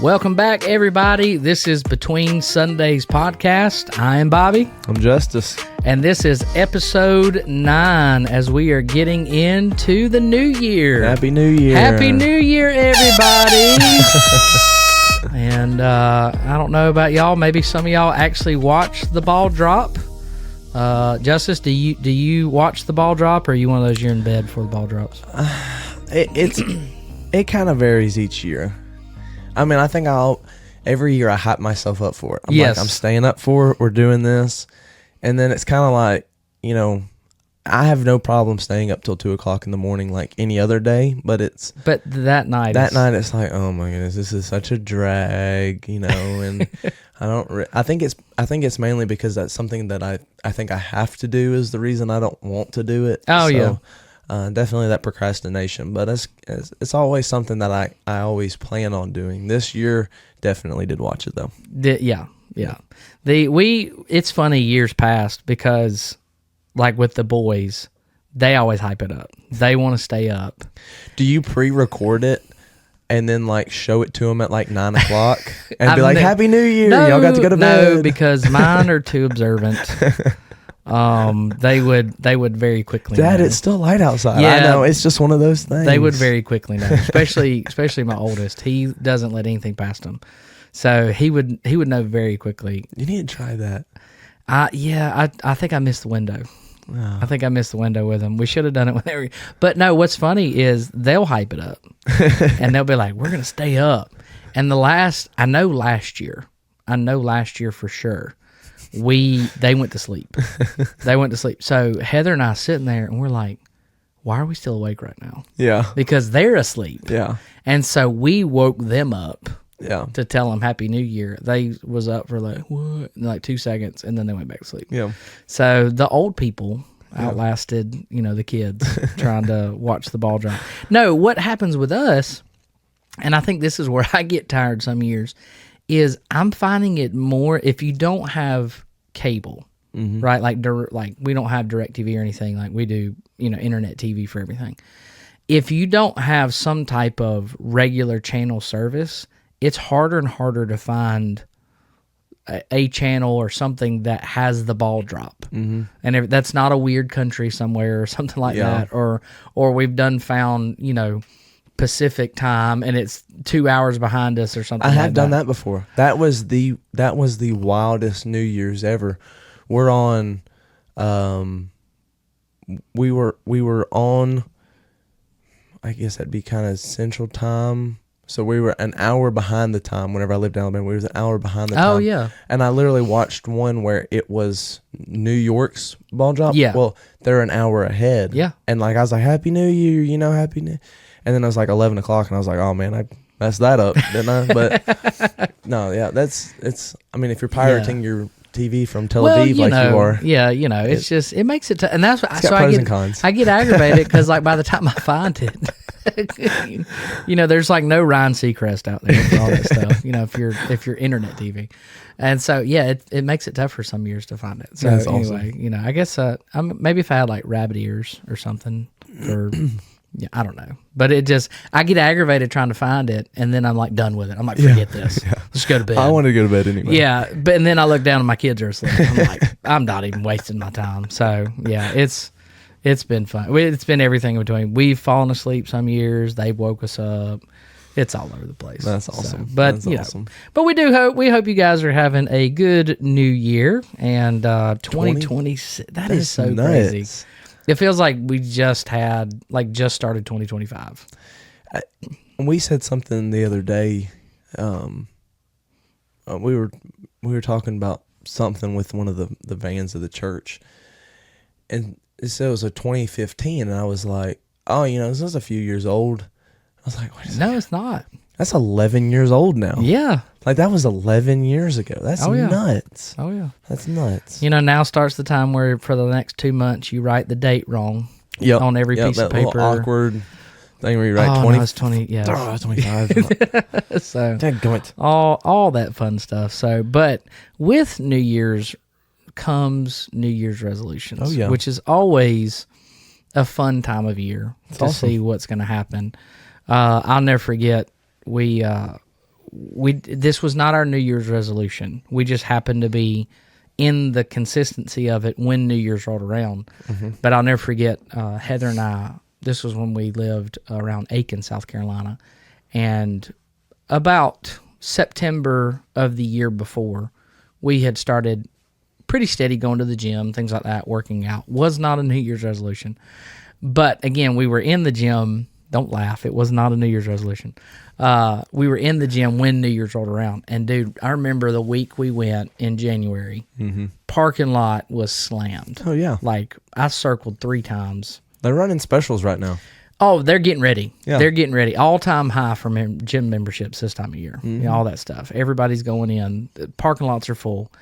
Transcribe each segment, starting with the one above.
Welcome back, everybody. This is Between Sundays podcast. I am Bobby. I'm Justus. And this is episode 9 as we are getting into the new year. Happy New Year. Happy New Year, everybody. And I don't know about y'all. Maybe some of y'all actually watched the ball drop. Justus, do you watch the ball drop, or are you one of those you're in bed before the ball drops? It kind of varies each year. I mean, I think every year I hype myself up for it. I'm staying up for it. We're doing this. And then it's kind of like, I have no problem staying up till 2 o'clock in the morning like any other day, but that night it's like, oh my goodness, this is such a drag, and I think it's mainly because that's something that I think I have to do is the reason I don't want to do it. Oh, so, yeah. Definitely that procrastination, but it's always something that I always plan on doing. This year, definitely did watch it though. Yeah. It's funny years past because, like with the boys, they always hype it up. They want to stay up. Do you pre-record it and then like show it to them at like 9 o'clock and be like, "Happy New Year! Y'all got to go to bed." No, because mine are too observant. They would very quickly Dad, know. it's still light outside. Yeah, I know, it's just one of those things. They would very quickly know, especially my oldest. He doesn't let anything past him, so he would know very quickly. You need to try that. I think I missed the window. Oh. I think I missed the window with them. We should have done it whenever. But no, what's funny is they'll hype it up, and they'll be like, "We're gonna stay up." And last year for sure. They went to sleep. So Heather and I sitting there and we're like, why are we still awake right now? Yeah. Because they're asleep. Yeah. And so we woke them up. Yeah. To tell them Happy New Year. They was up for like, what? Like 2 seconds and then they went back to sleep. Yeah. So the old people outlasted, the kids trying to watch the ball drop. No, what happens with us, and I think this is where I get tired some years, is I'm finding it more if you don't have cable, right? Like we don't have DirecTV or anything like we do, internet TV for everything. If you don't have some type of regular channel service, it's harder and harder to find a channel or something that has the ball drop. Mm-hmm. And if that's not a weird country somewhere or something like that, or we've found, Pacific time and it's 2 hours behind us or something. I have done that before. That was the wildest New Year's ever. We're on we were on, I guess that'd be kind of Central Time. So we were an hour behind the time whenever I lived in Alabama. We were an hour behind the time. Oh yeah. And I literally watched one where it was New York's ball drop. Yeah. Well, they're an hour ahead. Yeah. And like I was like, Happy New Year, Happy New. And then it was like 11 o'clock, and I was like, oh, man, I messed that up, didn't I? But, no, yeah, if you're pirating your TV from Tel Aviv you are. Yeah, it's just, it makes it, and that's what, so pros and cons. I get aggravated, because, like, by the time I find it, there's, like, no Ryan Seacrest out there for all that stuff, if you're internet TV. And so, yeah, it makes it tough for some years to find it. So, that's anyway, awesome. I guess, maybe if I had, like, rabbit ears or something for... Yeah, I don't know. But I get aggravated trying to find it, and then I'm like done with it. I'm like, forget this. Yeah. Let's go to bed. I want to go to bed anyway. Yeah, and then I look down and my kids are asleep. I'm like, I'm not even wasting my time. So, yeah, it's been fun. It's been everything in between. We've fallen asleep some years. They've woke us up. It's all over the place. That's awesome. So, but, awesome. But we hope you guys are having a good new year. And 2020, that is so nuts. crazy. It feels like we just started 2025. We said something the other day. We were talking about something with one of the vans of the church, and it said it was a 2015, and I was like, oh, this is a few years old. I was like, wait a second. No, it's not. That's 11 years old now. Yeah. Like, that was 11 years ago. That's nuts. Oh, yeah. That's nuts. Now starts the time where for the next 2 months you write the date wrong on every piece of paper. Awkward thing where you write 20. No, it's 20, yeah. Oh, 25. So, Dadgummit. all that fun stuff. So, but with New Year's comes New Year's resolutions, which is always a fun time of year to see what's going to happen. I'll never forget, we this was not our New Year's resolution. We just happened to be in the consistency of it when New Year's rolled around. Mm-hmm. But I'll never forget, Heather and I, this was when we lived around Aiken, South Carolina, and about September of the year before, we had started pretty steady going to the gym, things like that, working out. Was not a New Year's resolution. But again, we were in the gym. Don't laugh. It was not a New Year's resolution. We were in the gym when New Year's rolled around. And, dude, I remember the week we went in January, parking lot was slammed. Oh, yeah. Like, I circled 3 times. They're running specials right now. Oh, they're getting ready. Yeah. They're getting ready. All-time high for gym memberships this time of year. You know, all that stuff. Everybody's going in. The parking lots are full.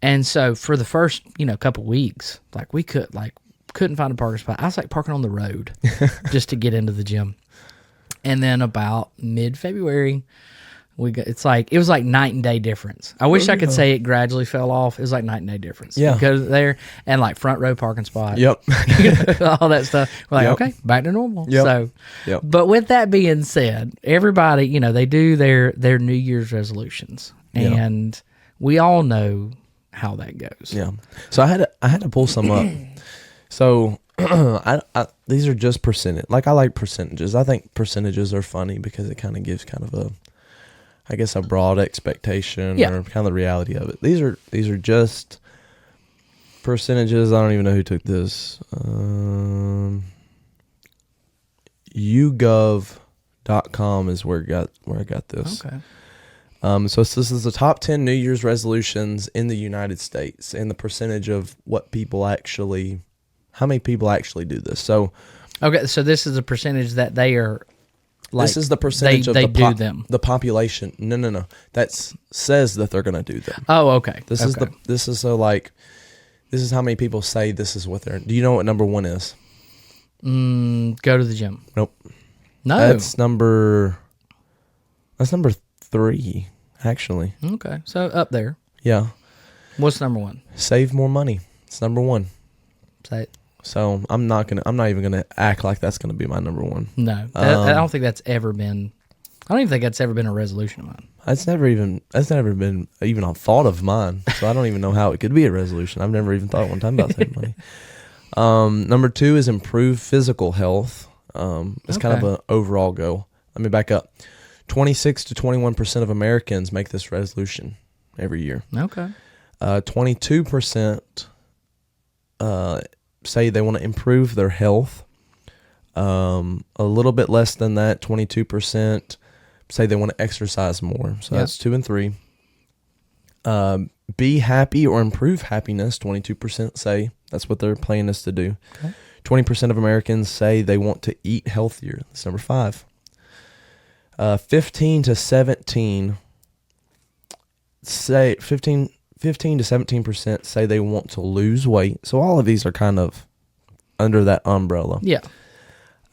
And so for the first, couple weeks, like, we couldn't find a parking spot. I was like parking on the road just to get into the gym. And then about mid-February, it was like night and day difference. I wish I could say it gradually fell off. It was like night and day difference. Yeah. Because there, and like front row parking spot. Yep. All that stuff. We're like, okay, back to normal. Yep. So, But with that being said, everybody, they do their New Year's resolutions. And we all know how that goes. Yeah. So I had to pull some up. So these are just percentage. Like, I like percentages. I think percentages are funny because it kind of gives kind of a broad expectation or kind of the reality of it. These are just percentages. I don't even know who took this. YouGov.com is where I got this. Okay. So this is the top 10 New Year's resolutions in the United States and the percentage of how many people actually do this. So, okay, so this is a percentage that they are. Like, this is the percentage of the population. No. That says that they're going to do them. Oh, okay. This is how many people say this is what they're. Do you know what number 1 is? Go to the gym. Nope. No. That's number 3, actually. Okay, so up there. Yeah. What's number 1? Save more money. It's number 1. Say it. So I'm not even gonna act like that's gonna be my number 1. No, I don't think that's ever been. I don't even think that's ever been a resolution of mine. That's never been even a thought of mine. So I don't even know how it could be a resolution. I've never even thought one time about saving money. Number 2 is improve physical health. It's kind of an overall goal. Let me back up. 26 to 21% of Americans make this resolution every year. Okay. 22% say they want to improve their health. A little bit less than that, 22% say they want to exercise more. So that's 2 and 3. Be happy or improve happiness, 22% say that's what their plan is to do. Okay. 20% of Americans say they want to eat healthier. That's number 5. 15 to 17% say they want to lose weight. So all of these are kind of under that umbrella. Yeah.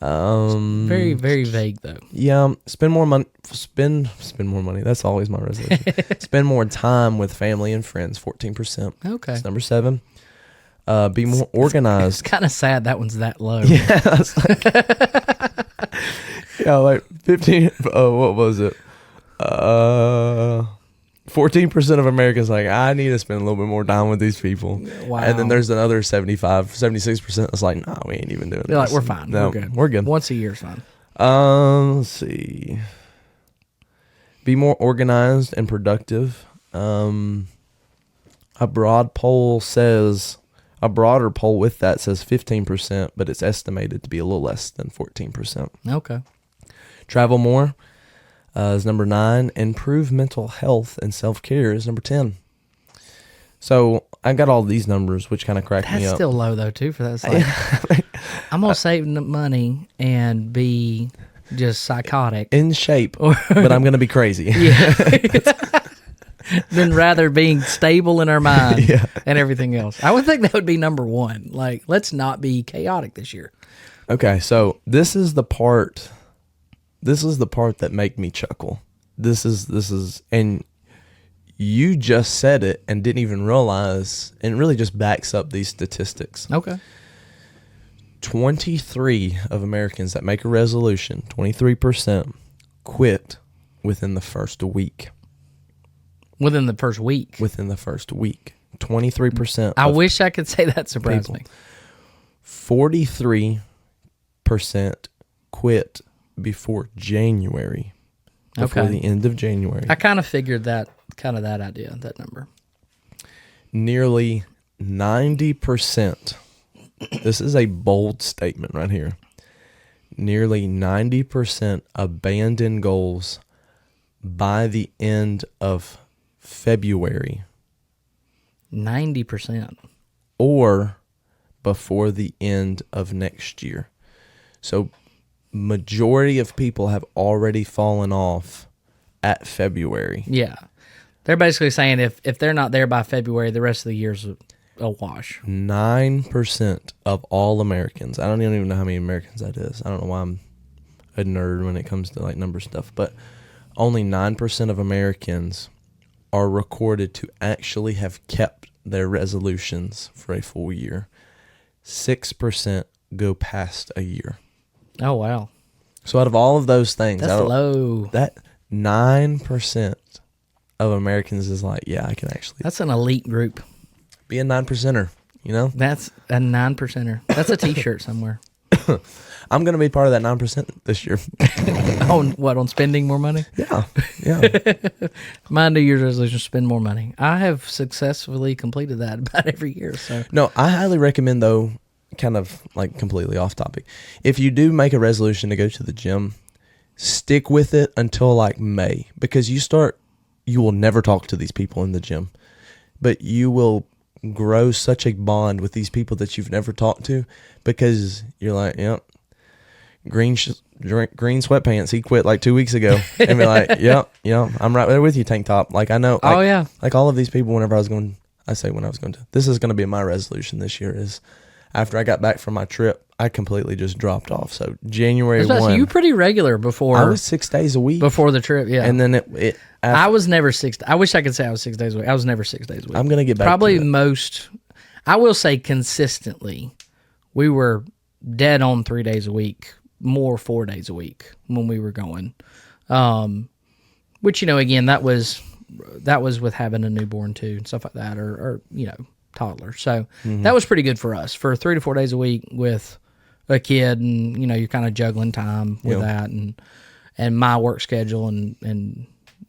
Very, very vague though. Yeah. Spend more money. Spend more money. That's always my resolution. Spend more time with family and friends. 14%. Okay. That's number 7. Be more organized. It's kind of sad that one's that low. Yeah. Like 15. What was it? 14% of Americans like, I need to spend a little bit more time with these people. Wow. And then there's another 76% that's like, nah, we ain't even doing They're this. like, we're fine. No, we're good. Once a year is fine. Let's see. Be more organized and productive. A broader poll with that says 15%, but it's estimated to be a little less than 14%. Okay. Travel more is number 9. Improve mental health and self-care is number 10. So I got all these numbers, which kind of cracked me up. That's still low, though, too, for that. It's like, I'm going to save money and be just psychotic. In shape, but I'm going to be crazy. Yeah. Than rather being stable in our mind and everything else. I would think that would be number 1. Like, let's not be chaotic this year. Okay, so this is the part that make me chuckle. This is, and you just said it and didn't even realize, and it really just backs up these statistics. Okay. 23 of Americans that make a resolution, 23%, quit within the first week. Within the first week? Within the first week. 23%. I wish I could say that surprised me. 43% quit before January. Before the end of January. I kind of figured that idea, that number. Nearly 90%. This is a bold statement right here. Nearly 90% abandon goals by the end of February. 90%. Or before the end of next year. So majority of people have already fallen off at February. Yeah. They're basically saying if they're not there by February, the rest of the year's a wash. 9% of all Americans. I don't even know how many Americans that is. I don't know why I'm a nerd when it comes to like number stuff, but only 9% of Americans are recorded to actually have kept their resolutions for a full year. 6% go past a year. Oh, wow. So out of all of those things, that's low. That 9% of Americans is like, yeah, I can actually. That's an elite group. Be a 9%er, you know? That's a 9%er. That's a t-shirt somewhere. I'm going to be part of that 9% this year. On spending more money? Yeah. My New Year's resolution is spend more money. I have successfully completed that about every year. So no, I highly recommend, though, kind of like completely off topic, if you do make a resolution to go to the gym, stick with it until like May, because you will never talk to these people in the gym, but you will grow such a bond with these people that you've never talked to, because you're like, yep, green sweatpants, he quit like 2 weeks ago, and be like, yep, I'm right there with you, tank top. Like I know, like all of these people. When I was going to, this is going to be my resolution this year is, after I got back from my trip, I completely just dropped off. So January 1. You were pretty regular before. I was 6 days a week. Before the trip, yeah. And then I was never 6. I wish I could say I was 6 days a week. I was never 6 days a week. I'm going to get back probably to it. Most, I will say consistently, we were dead on 3 days a week, more 4 days a week when we were going. Which, again, that was with having a newborn too and stuff like that, or toddler. So that was pretty good for us for 3 to 4 days a week with a kid, and you're kind of juggling time with that, and my work schedule and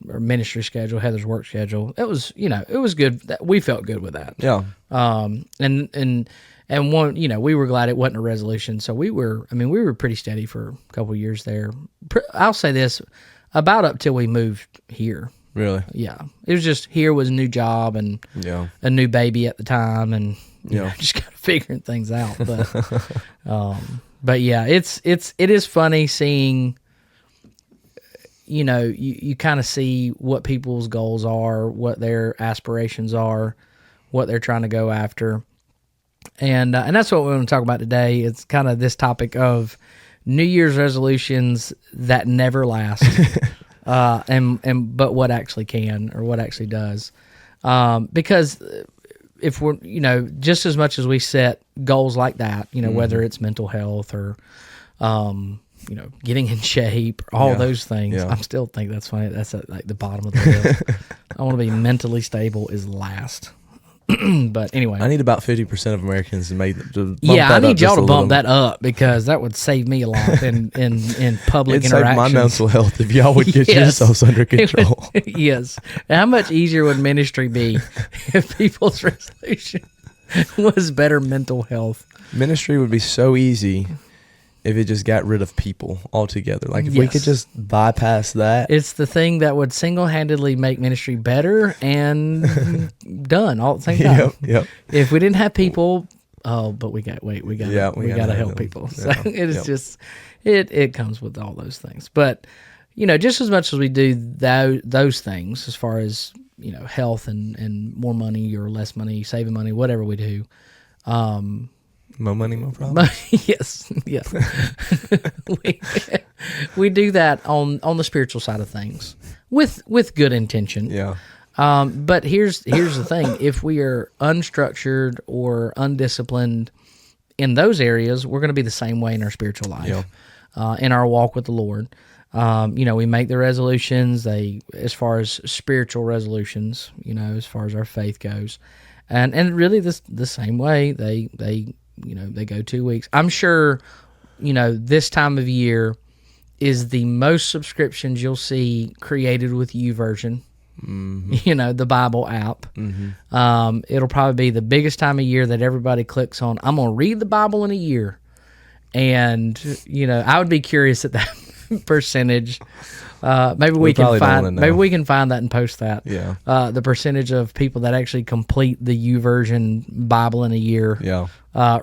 our ministry schedule, Heather's work schedule. It was it was good. We felt good with that. Yeah. And one, we were glad it wasn't a resolution. So we were pretty steady for a couple of years there. I'll say this, about up till we moved here. Really? Yeah. It was just, here was a new job and a new baby at the time, and just kind of figuring things out. But yeah, it is funny seeing, you kind of see what people's goals are, what their aspirations are, what they're trying to go after. And that's what we want to talk about today. It's kind of this topic of New Year's resolutions that never last. But what actually can, or what actually does, because if we're, just as much as we set goals like that, whether it's mental health or, getting in shape, all those things, I still think that's funny. That's at like the bottom of the list. I want to be mentally stable is last. But anyway, I need about 50% of Americans to I need y'all to bump that up, because that would save me a lot in public interactions. It'd save my mental health if y'all would get yourselves under control. Yes. How much easier would ministry be if people's resolution was better mental health? Ministry would be so easy if it just got rid of people altogether. Like if we could just bypass that. It's the thing that would single-handedly make ministry better and done all at the same time. Yep. If we didn't have people, but we got to help people. So it is just, it comes with all those things. But, just as much as we do those things, as far as, health and more money or less money, saving money, whatever we do, more money, more problems. Yes. we do that on the spiritual side of things with good intention. Yeah. But here's the thing: if we are unstructured or undisciplined in those areas, we're going to be the same way in our spiritual life, in our walk with the Lord. We make the resolutions, as far as spiritual resolutions, as far as our faith goes. And really the same way they go 2 weeks. I'm sure, this time of year is the most subscriptions you'll see created with YouVersion. Mm-hmm. The Bible app. Mm-hmm. It'll probably be the biggest time of year that everybody clicks on. I'm going to read the Bible in a year. And, I would be curious at that percentage. Maybe we can find that and post that. Yeah. The percentage of people that actually complete the YouVersion Bible in a year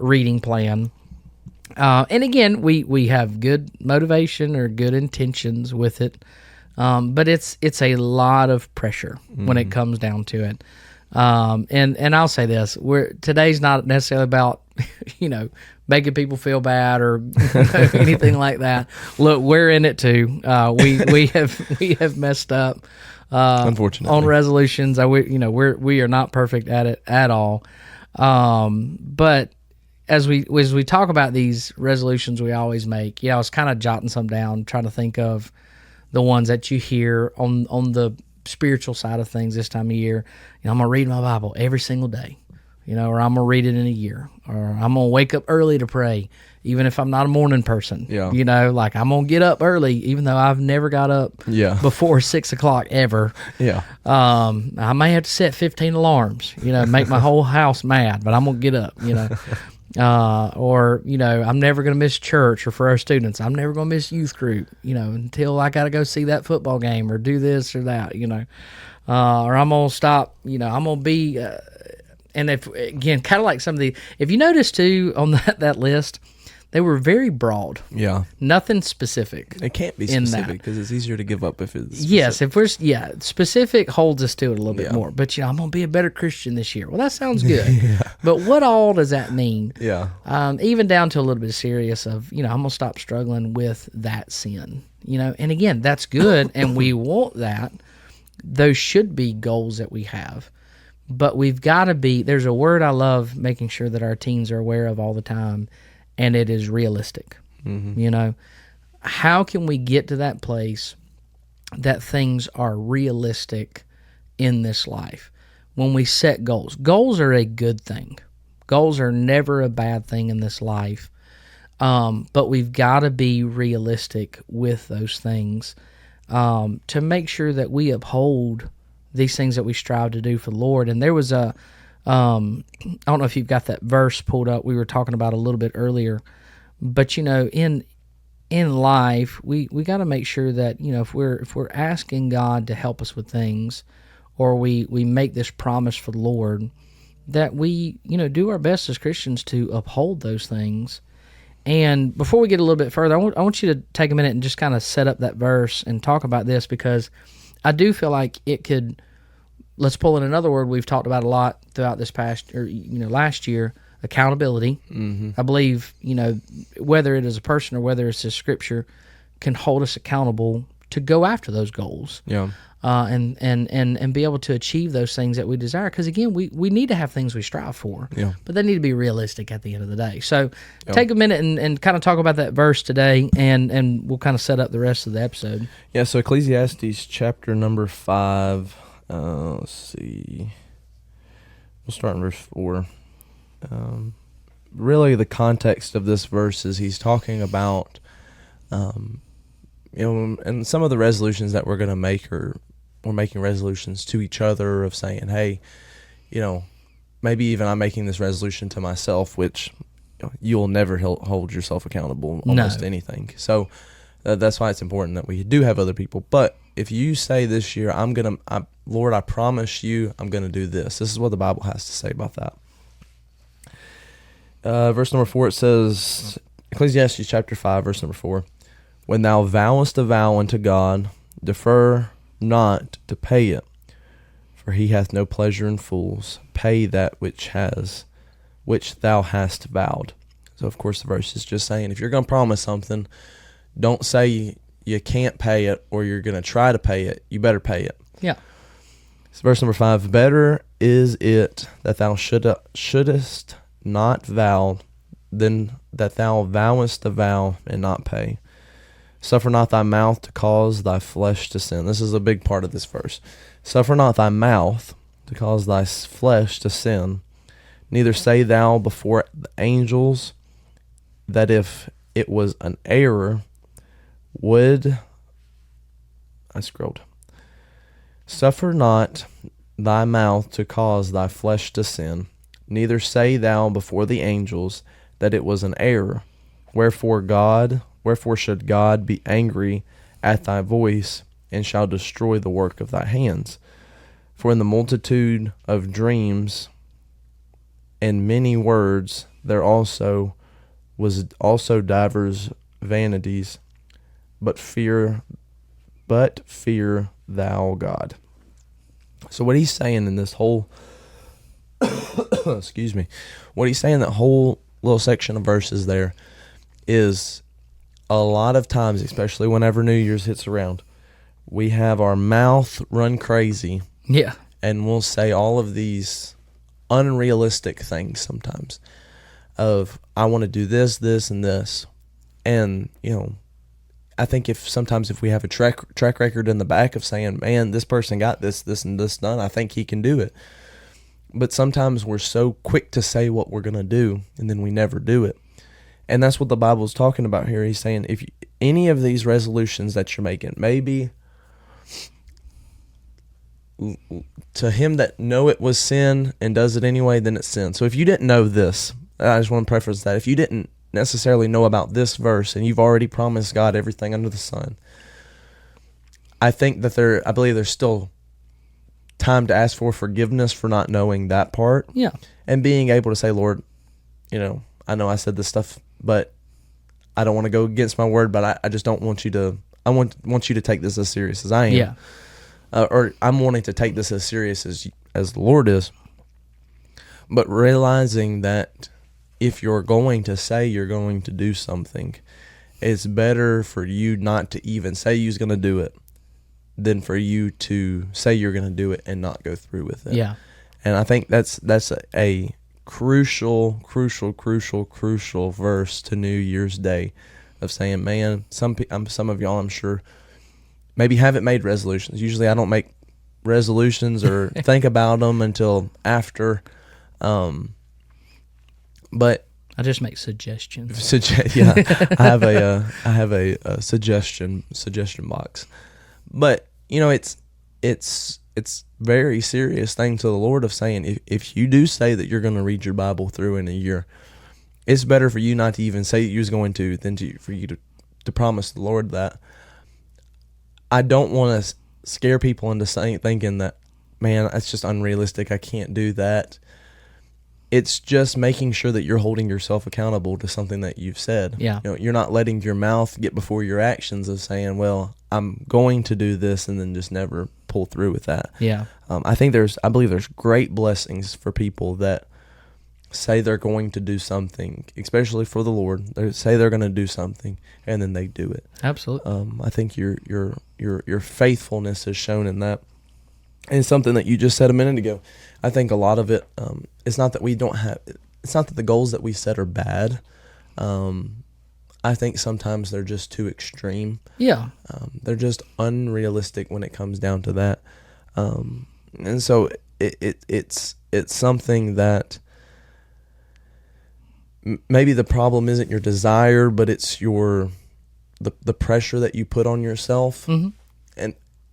reading plan. And again, we have good motivation or good intentions with it, but it's a lot of pressure when it comes down to it. And I'll say this: today's not necessarily about making people feel bad or anything like that. Look, we're in it too. We have messed up, unfortunately, on resolutions. We are not perfect at it at all. But as we talk about these resolutions we always make, I was kind of jotting some down, trying to think of the ones that you hear on the spiritual side of things this time of year. I'm gonna read my Bible every single day, or I'm gonna read it in a year, or I'm gonna wake up early to pray, even if I'm not a morning person. Like I'm gonna get up early, even though I've never got up before 6 o'clock ever. I may have to set 15 alarms, make my whole house mad, but I'm gonna get up. I'm never going to miss church, or for our students, I'm never going to miss youth group, until I got to go see that football game or do this or that, or I'm going to stop, I'm going to be, and if, again, kind of like some of if you notice too, on that list, they were very broad. Yeah. Nothing specific. It can't be specific because it's easier to give up if it's specific. Yes, specific holds us to it a little bit more. But, I'm going to be a better Christian this year. Well, that sounds good. But what all does that mean? Yeah. Even down to a little bit serious of, I'm going to stop struggling with that sin. And again, that's good, and we want that. Those should be goals that we have. But we've got to be, there's a word I love making sure that our teens are aware of all the time, and it is realistic. Mm-hmm. How can we get to that place that things are realistic in this life? When we set goals are a good thing. Goals are never a bad thing in this life. But we've got to be realistic with those things to make sure that we uphold these things that we strive to do for the Lord. And there was I don't know if you've got that verse pulled up we were talking about a little bit earlier, but in life we got to make sure that if we're asking God to help us with things, or we make this promise for the Lord, that we do our best as Christians to uphold those things. And before we get a little bit further, I want you to take a minute and just kind of set up that verse and talk about this, because I do feel like it could. Let's pull in another word we've talked about a lot throughout this past, or last year, accountability. Mm-hmm. I believe, whether it is a person or whether it's a scripture, can hold us accountable to go after those goals. Yeah. And be able to achieve those things that we desire. Because again, we need to have things we strive for. Yeah. But they need to be realistic at the end of the day. So take a minute and kind of talk about that verse today, and we'll kind of set up the rest of the episode. Yeah, so Ecclesiastes chapter number 5. Let's see. We'll start in verse 4. Really, the context of this verse is he's talking about, and some of the resolutions that we're going to make, or we're making resolutions to each other of saying, hey, maybe even I'm making this resolution to myself, which you'll never hold yourself accountable almost anything. So that's why it's important that we do have other people. But if you say this year, Lord, I promise you I'm going to do this. This is what the Bible has to say about that. Verse number 4, it says, Ecclesiastes chapter 5, verse number 4, when thou vowest a vow unto God, defer not to pay it, for he hath no pleasure in fools. Pay that which thou hast vowed. So, of course, the verse is just saying, if you're going to promise something, don't say you can't pay it or you're going to try to pay it. You better pay it. Yeah. So verse number 5, better is it that thou shouldest not vow than that thou vowest a vow and not pay. Suffer not thy mouth to cause thy flesh to sin. This is a big part of this verse. Suffer not thy mouth to cause thy flesh to sin. Neither say thou before the angels that if it was an error, Suffer not thy mouth to cause thy flesh to sin. Neither say thou before the angels that it was an error. Wherefore should God be angry at thy voice, and shall destroy the work of thy hands? For in the multitude of dreams and many words there was also divers vanities, but fear thou God. So what he's saying in this whole excuse me, what he's saying, that whole little section of verses there, is a lot of times, especially whenever New Year's hits around, we have our mouth run crazy. Yeah. And we'll say all of these unrealistic things sometimes of, I want to do this, this, and this. And, I think if we have a track record in the back of saying, man, this person got this, and this done, I think he can do it. But sometimes we're so quick to say what we're going to do, and then we never do it. And that's what the Bible's talking about here. He's saying, if any of these resolutions that you're making, maybe to him that know it was sin and does it anyway, then it's sin. So if you didn't know this, I just want to preface that. If you didn't necessarily know about this verse and you've already promised God everything under the sun, I believe there's still time to ask for forgiveness for not knowing that part. Yeah. And being able to say, Lord, I know I said this stuff, but I don't want to go against my word, but I just don't want you to, I want you to take this as serious as I am. Yeah. Or I'm wanting to take this as serious as the Lord is. But realizing that if you're going to say you're going to do something, it's better for you not to even say you're going to do it than for you to say you're going to do it and not go through with it. Yeah. And I think that's a crucial verse to New Year's Day, of saying, man, some of y'all, I'm sure, maybe haven't made resolutions. Usually I don't make resolutions or think about them until after, but I just make suggestions. Yeah, I have a suggestion box, but it's very serious thing to the Lord of saying, if you do say that you're going to read your Bible through in a year, it's better for you not to even say you're going to than for you to promise the Lord that. I don't want to scare people into thinking that, man, that's just unrealistic, I can't do that. It's just making sure that you're holding yourself accountable to something that you've said. Yeah. You're not letting your mouth get before your actions of saying, well, I'm going to do this, and then just never pull through with that. Yeah. I believe there's great blessings for people that say they're going to do something, especially for the Lord. They say they're going to do something, and then they do it. Absolutely. I think your faithfulness is shown in that. And it's something that you just said a minute ago. I think a lot of it, it's not that the goals that we set are bad. I think sometimes they're just too extreme. Yeah. They're just unrealistic when it comes down to that. And so it's something that maybe the problem isn't your desire, but it's the pressure that you put on yourself. Mm-hmm.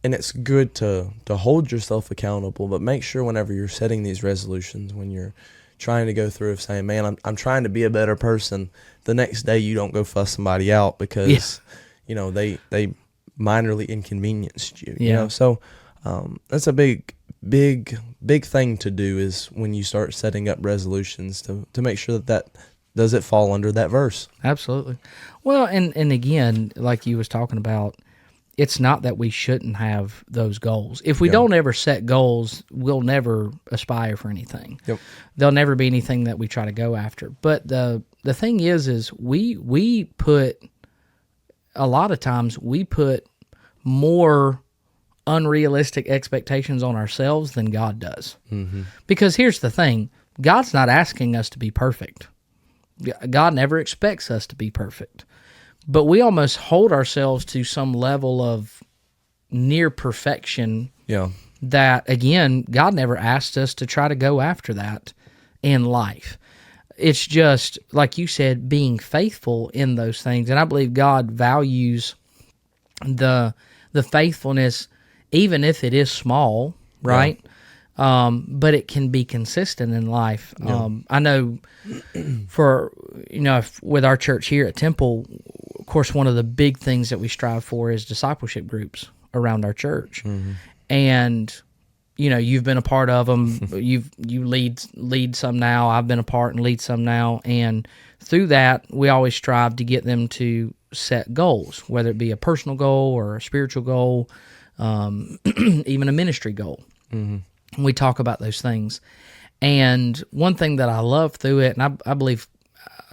And it's good to hold yourself accountable, but make sure whenever you're setting these resolutions, when you're trying to go through of saying, man, I'm trying to be a better person, the next day you don't go fuss somebody out because, they minorly inconvenienced you. You know? So that's a big thing to do, is when you start setting up resolutions to make sure that does it fall under that verse. Absolutely. Well, and again, like you was talking about, it's not that we shouldn't have those goals. If we don't ever set goals, we'll never aspire for anything. Yep. There'll never be anything that we try to go after. But the thing is we put, a lot of times we put more unrealistic expectations on ourselves than God does. Mm-hmm. Because here's the thing, God's not asking us to be perfect. God never expects us to be perfect. but we almost hold ourselves to some level of near perfection. Yeah. That, again, God never asked us to try to go after that in life. It's just, like you said, being faithful in those things. And I believe God values the faithfulness, even if it is small, right? Yeah. But it can be consistent in life. Yeah. I know with our church here at Temple, of course, one of the big things that we strive for is discipleship groups around our church. Mm-hmm. And, you've been a part of them. You lead some now. I've been a part and lead some now. And through that, we always strive to get them to set goals, whether it be a personal goal or a spiritual goal, even a ministry goal. Mm-hmm. We talk about those things. And one thing that I love through it, and I believe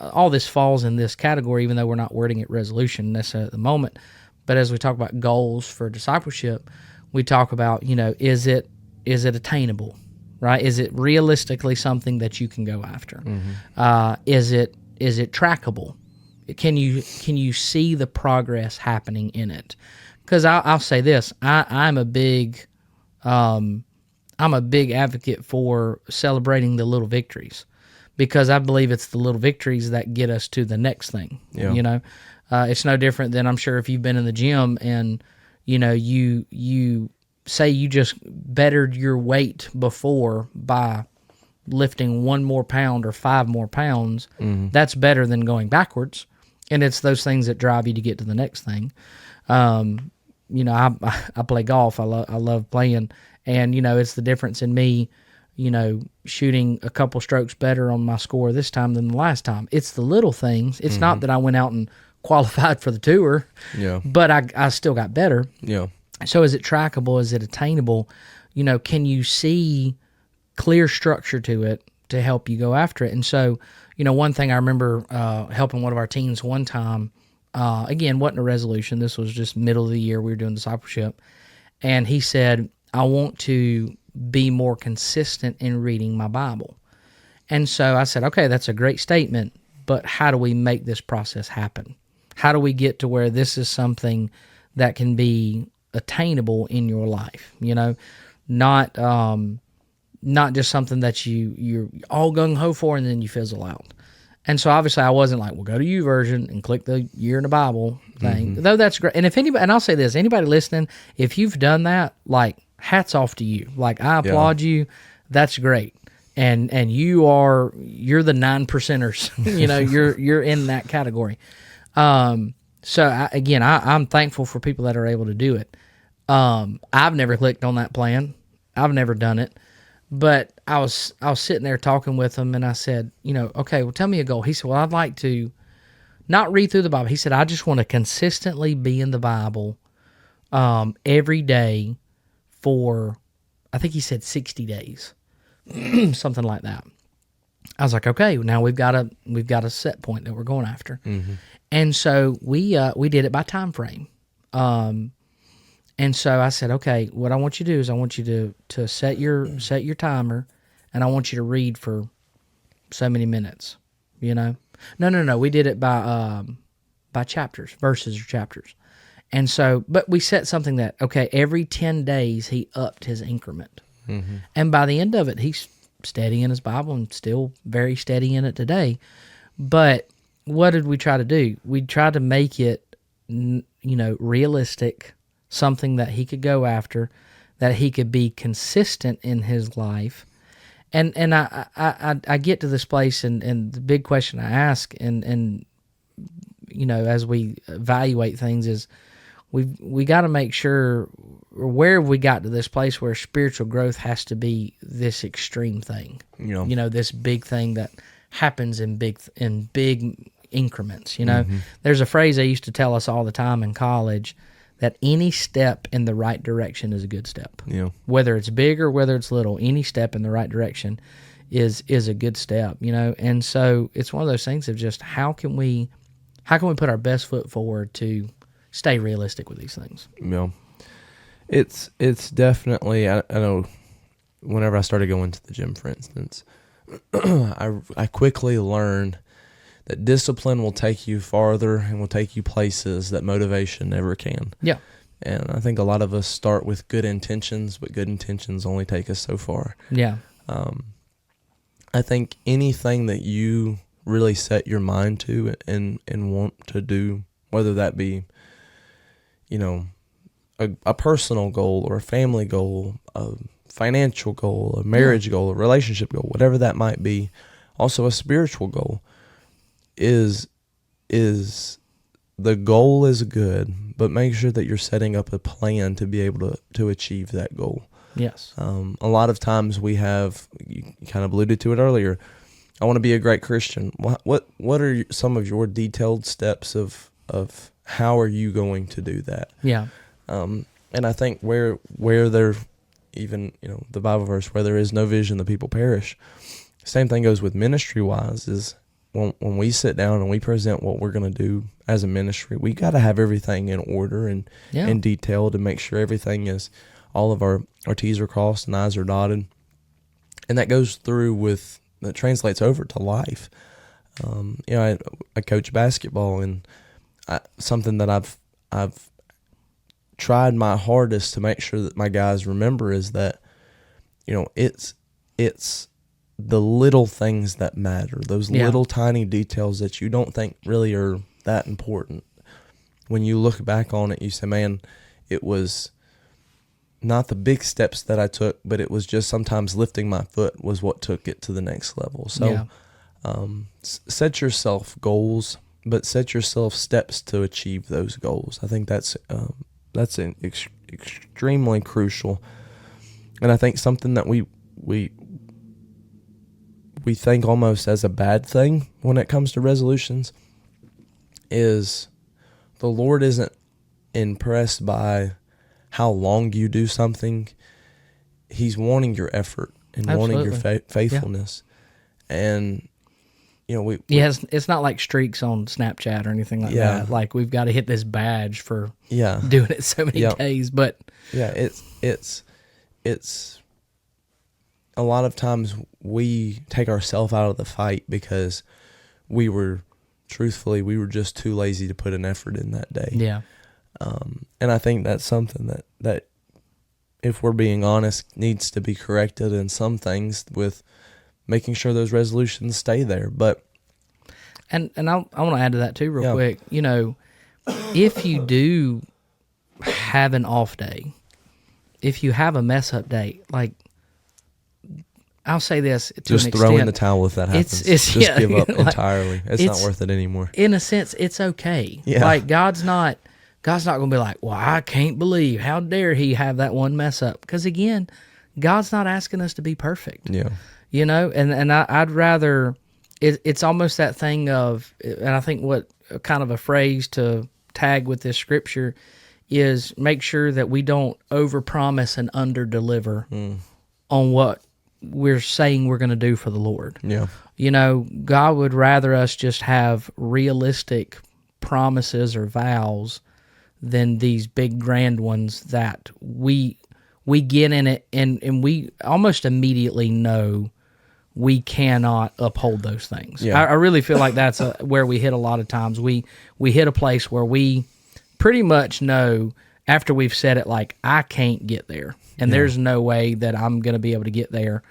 all this falls in this category, even though we're not wording it resolution necessarily at the moment, but as we talk about goals for discipleship, we talk about, is it attainable, right? Is it realistically something that you can go after? Mm-hmm. Is it trackable? Can you see the progress happening in it? Because I'll say this, I'm a big advocate for celebrating the little victories, because I believe it's the little victories that get us to the next thing. Yeah. It's no different than, I'm sure, if you've been in the gym and you say you just bettered your weight before by lifting 1 more pound or 5 more pounds. Mm-hmm. That's better than going backwards. And it's those things that drive you to get to the next thing. I play golf. I love playing. And, it's the difference in me, shooting a couple strokes better on my score this time than the last time. It's the little things. It's mm-hmm. not that I went out and qualified for the tour, but I still got better. Yeah. So is it trackable? Is it attainable? Can you see clear structure to it to help you go after it? And so, one thing I remember helping one of our teens one time, again, wasn't a resolution. This was just middle of the year. We were doing discipleship. And he said, I want to be more consistent in reading my Bible. And so I said, okay, that's a great statement, but how do we make this process happen? How do we get to where this is something that can be attainable in your life? Not just something that you're all gung-ho for and then you fizzle out. And so obviously I wasn't like, well, go to YouVersion and click the year in the Bible thing. Mm-hmm. Though that's great. And if anybody, and I'll say this, anybody listening, if you've done that, like, hats off to you. Like, I applaud you. That's great. And you're the 9%ers. you're in that category. So I'm thankful for people that are able to do it. I've never clicked on that plan. I've never done it. But I was sitting there talking with him, and I said, okay, well, tell me a goal. He said, well, I'd like to not read through the Bible. He said, I just want to consistently be in the Bible every day for, I think he said 60 days, something like that. I was like, okay, now we've got a set point that we're going after. Mm-hmm. And so we did it by time frame. And so I said, okay, what I want you to do is I want you to set your timer, and I want you to read for so many minutes. No. We did it by chapters, verses or chapters. And so, but we set something that, okay, every 10 days he upped his increment. Mm-hmm. And by the end of it, he's steady in his Bible and still very steady in it today. But what did we try to do? We tried to make it, realistic, something that he could go after, that he could be consistent in his life. And I get to this place, and the big question I ask, and as we evaluate things, is we got to make sure, where have we got to this place where spiritual growth has to be this extreme thing, this big thing that happens in big increments. Mm-hmm. There's a phrase they used to tell us all the time in college, that any step in the right direction is a good step. Yeah. Whether it's big or whether it's little, any step in the right direction is a good step, And so it's one of those things of just how can we put our best foot forward to stay realistic with these things? Yeah. It's definitely, I know whenever I started going to the gym, for instance, I quickly learned that discipline will take you farther and will take you places that motivation never can. Yeah. And I think a lot of us start with good intentions, but good intentions only take us so far. Yeah. I think anything that you really set your mind to and want to do, whether that be, a personal goal or a family goal, a financial goal, a marriage goal, a relationship goal, whatever that might be, also a spiritual goal, is the goal is good, but make sure that you're setting up a plan to be able to achieve that goal. Yes. A lot of times you kind of alluded to it earlier, I want to be a great Christian. What are some of your detailed steps of how are you going to do that? Yeah. And I think where there, even, the Bible verse, where there is no vision, the people perish. Same thing goes with ministry wise, is when we sit down and we present what we're going to do as a ministry, we got to have everything in order and detailed to make sure everything is, all of our T's are crossed and I's are dotted. And that goes through that translates over to life. I coach basketball, and something that I've tried my hardest to make sure that my guys remember is that, it's the little things that matter, those little tiny details that you don't think really are that important. When you look back on it, you say, man, it was not the big steps that I took, but it was just sometimes lifting my foot was what took it to the next level. So set yourself goals, but set yourself steps to achieve those goals. I think that's extremely crucial. And I think something that we think almost as a bad thing when it comes to resolutions is the Lord isn't impressed by how long you do something. He's wanting your effort and wanting your faithfulness. And it's not like streaks on Snapchat or anything like that. Like, we've got to hit this badge for doing it so many days. But it's a lot of times we take ourselves out of the fight because we were just too lazy to put an effort in that day. Yeah. And I think that's something that if we're being honest, needs to be corrected in some things, with making sure those resolutions stay there. But I want to add to that too real quick. If you do have an off day, if you have a mess up day, like, I'll say this to just an throw extent, in the towel if that happens. Just give up entirely. It's not worth it anymore. In a sense, it's okay. Yeah. Like, God's not going to be like, well, I can't believe, how dare he have that one mess up? Because again, God's not asking us to be perfect. Yeah. And I'd rather, it's almost that thing of, and I think what kind of a phrase to tag with this scripture is, make sure that we don't overpromise and underdeliver on what we're saying we're going to do for the Lord. Yeah. God would rather us just have realistic promises or vows than these big grand ones that we get in it and we almost immediately know we cannot uphold those things. Yeah. I really feel like that's where we hit a lot of times. We hit a place where we pretty much know after we've said it, like, I can't get there. And there's no way that I'm going to be able to get there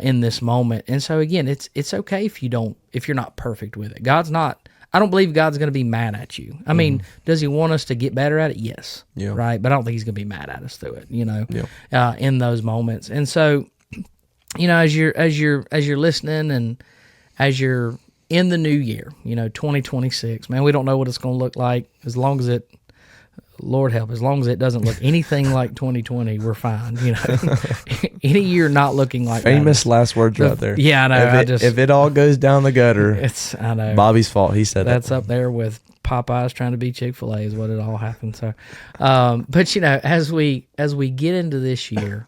in this moment. And so again, it's okay if you're not perfect with it. I don't believe God's going to be mad at you. I mean, does he want us to get better at it? Yes. Yeah. Right. But I don't think he's going to be mad at us through it, in those moments. And so, as you're listening and as you're in the new year, 2026, man, we don't know what it's going to look like. As long as it, Lord help, as long as it doesn't look anything like 2020, we're fine. Any year not looking like famous that, last words right there. Yeah, I know. If it all goes down the gutter, I know Bobby's fault. He said that's up there with Popeyes trying to be Chick-fil-A is what it all happened. So, but as we get into this year,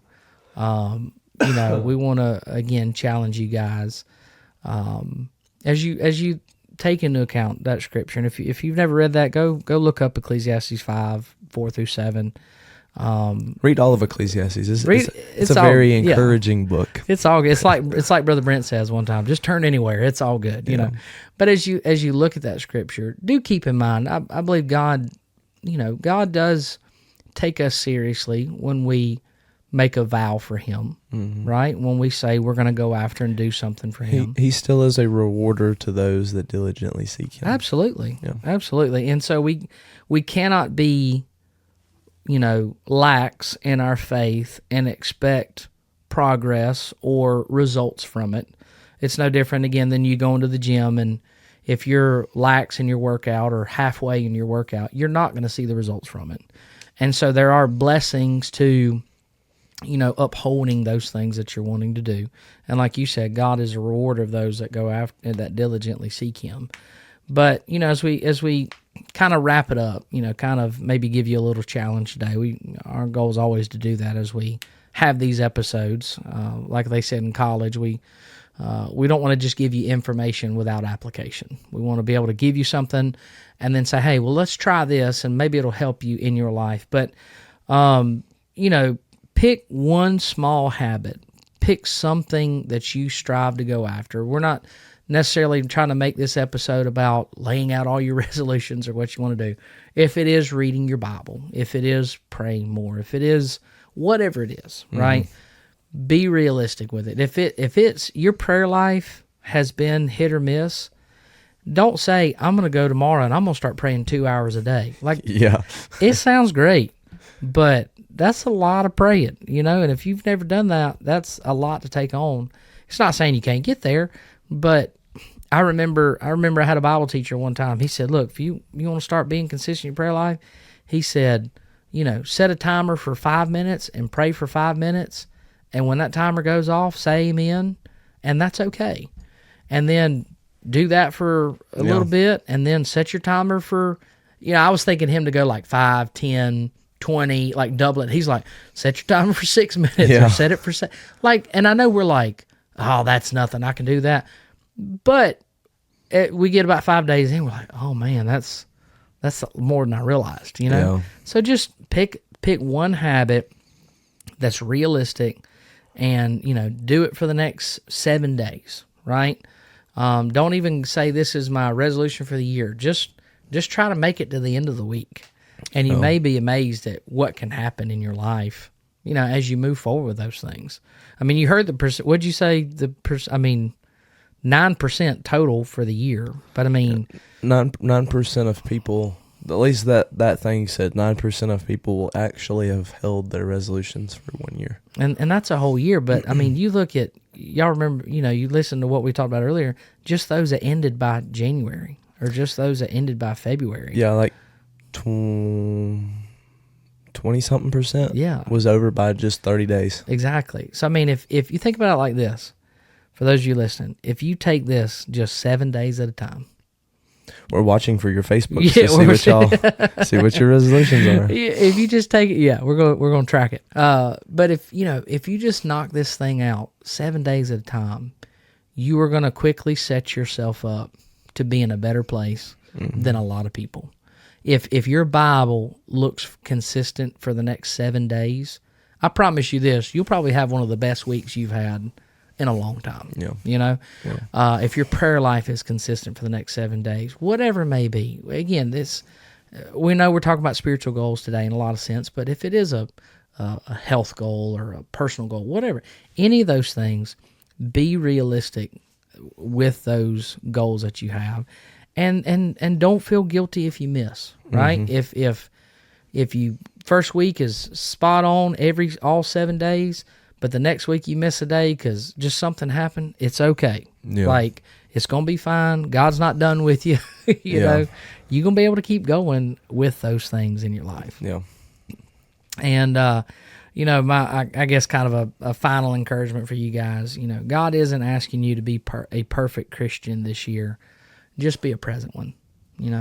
we want to again challenge you guys as you take into account that scripture. And if you've never read that, go look up Ecclesiastes 5:4-7. Read all of Ecclesiastes. It's a all, very encouraging book. It's all good. It's like Brother Brent says one time, just turn anywhere. It's all good, you know. But as you look at that scripture, do keep in mind, I believe God, God does take us seriously when we make a vow for Him, right? When we say we're going to go after and do something for Him. He still is a rewarder to those that diligently seek Him. Absolutely. Yeah. Absolutely. And so we cannot be, lax in our faith and expect progress or results from it. It's no different, again, than you going to the gym, and if you're lax in your workout or halfway in your workout, you're not going to see the results from it. And so there are blessings to, upholding those things that you're wanting to do. And like you said, God is a rewarder of those that go after, that diligently seek Him. But, as we kind of wrap it up, kind of maybe give you a little challenge today. Our goal is always to do that as we have these episodes. Like they said in college, we don't want to just give you information without application. We want to be able to give you something and then say, hey, well, let's try this, and maybe it'll help you in your life. But, pick one small habit. Pick something that you strive to go after. We're not necessarily trying to make this episode about laying out all your resolutions or what you want to do. If it is reading your Bible, if it is praying more, if it is whatever it is, right? Be realistic with it. If it's your prayer life has been hit or miss, don't say, I'm going to go tomorrow and I'm going to start praying 2 hours a day. It sounds great, but that's a lot of praying, and if you've never done that, that's a lot to take on. It's not saying you can't get there, but I remember I had a Bible teacher one time. He said, look, if you want to start being consistent in your prayer life, he said, set a timer for 5 minutes and pray for 5 minutes. And when that timer goes off, say amen, and that's okay. And then do that for a little bit, and then set your timer for, I was thinking him to go like 5, 10, 20, like double it. He's like, set your timer for 6 minutes or set it for and I know we're like, oh, that's nothing, I can do that. But we get about 5 days in, we're like, oh man, that's more than I realized, So just pick one habit that's realistic, and do it for the next 7 days, right? Don't even say this is my resolution for the year. Just try to make it to the end of the week, and you may be amazed at what can happen in your life, as you move forward with those things. I mean, you heard the percent. What'd you say? 9% total for the year, but 9% of people. At least that thing said 9% of people will actually have held their resolutions for 1 year. And that's a whole year. But, you look at, y'all remember, you listen to what we talked about earlier, just those that ended by January or just those that ended by February. Yeah, like 20-something% was over by just 30 days. Exactly. So, if you think about it like this, for those of you listening, if you take this just 7 days at a time, we're watching for your Facebook to see what your resolutions are. If you just take it, we're going to track it. But if you just knock this thing out 7 days at a time, you are going to quickly set yourself up to be in a better place than a lot of people. If your Bible looks consistent for the next 7 days, I promise you this: you'll probably have one of the best weeks you've had in a long time. If your prayer life is consistent for the next 7 days, whatever it may be. Again, we know we're talking about spiritual goals today in a lot of sense, but if it is a health goal or a personal goal, whatever, any of those things, be realistic with those goals that you have, and don't feel guilty if you miss. Right? If you first week is spot on all 7 days, but the next week you miss a day because just something happened, it's okay. It's going to be fine. God's not done with you. you know, you're going to be able to keep going with those things in your life. Yeah. And, I guess kind of a final encouragement for you guys, God isn't asking you to be a perfect Christian this year. Just be a present one.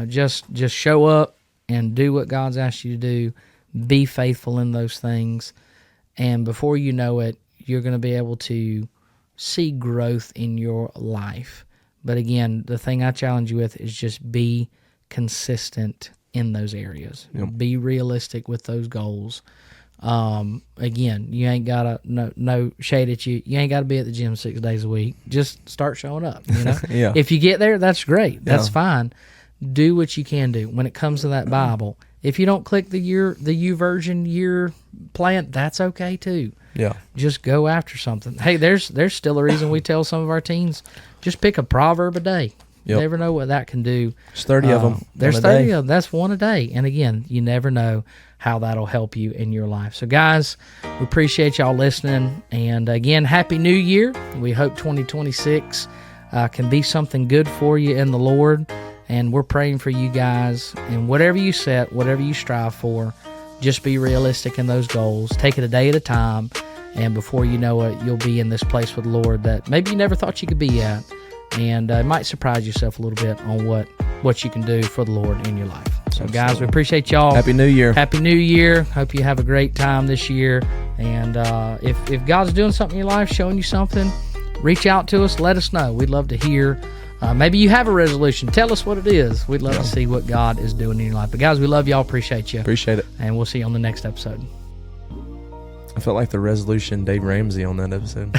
Just show up and do what God's asked you to do. Be faithful in those things. And before you know it, you're going to be able to see growth in your life. But again, the thing I challenge you with is just be consistent in those areas. Yep. Be realistic with those goals. Again, you ain't gotta no shade at you. You ain't gotta be at the gym 6 days a week. Just start showing up. You know, Yeah. If you get there, that's great. That's Yeah. fine. Do what you can do when it comes to that Bible. If you don't click the YouVersion year plan, that's okay too. Yeah. Just go after something. Hey, there's still a reason we tell some of our teens, just pick a proverb a day. You Yep. never know what that can do. There's 30 of them. There's 30 of them. That's one a day. And again, you never know how that'll help you in your life. So, guys, we appreciate y'all listening. And again, Happy New Year. We hope 2026 can be something good for you in the Lord. And we're praying for you guys. And whatever you set, whatever you strive for, just be realistic in those goals. Take it a day at a time. And before you know it, you'll be in this place with the Lord that maybe you never thought you could be at. And it might surprise yourself a little bit on what you can do for the Lord in your life. So, Absolutely. guys, we appreciate y'all. Happy New Year. Happy New Year. Hope you have a great time this year. And if God's doing something in your life, showing you something, reach out to us. Let us know. We'd love to hear. Maybe you have a resolution. Tell us what it is. We'd love to see what God is doing in your life. But, guys, we love y'all. Appreciate you. Appreciate it. And we'll see you on the next episode. I felt like the resolution Dave Ramsey on that episode.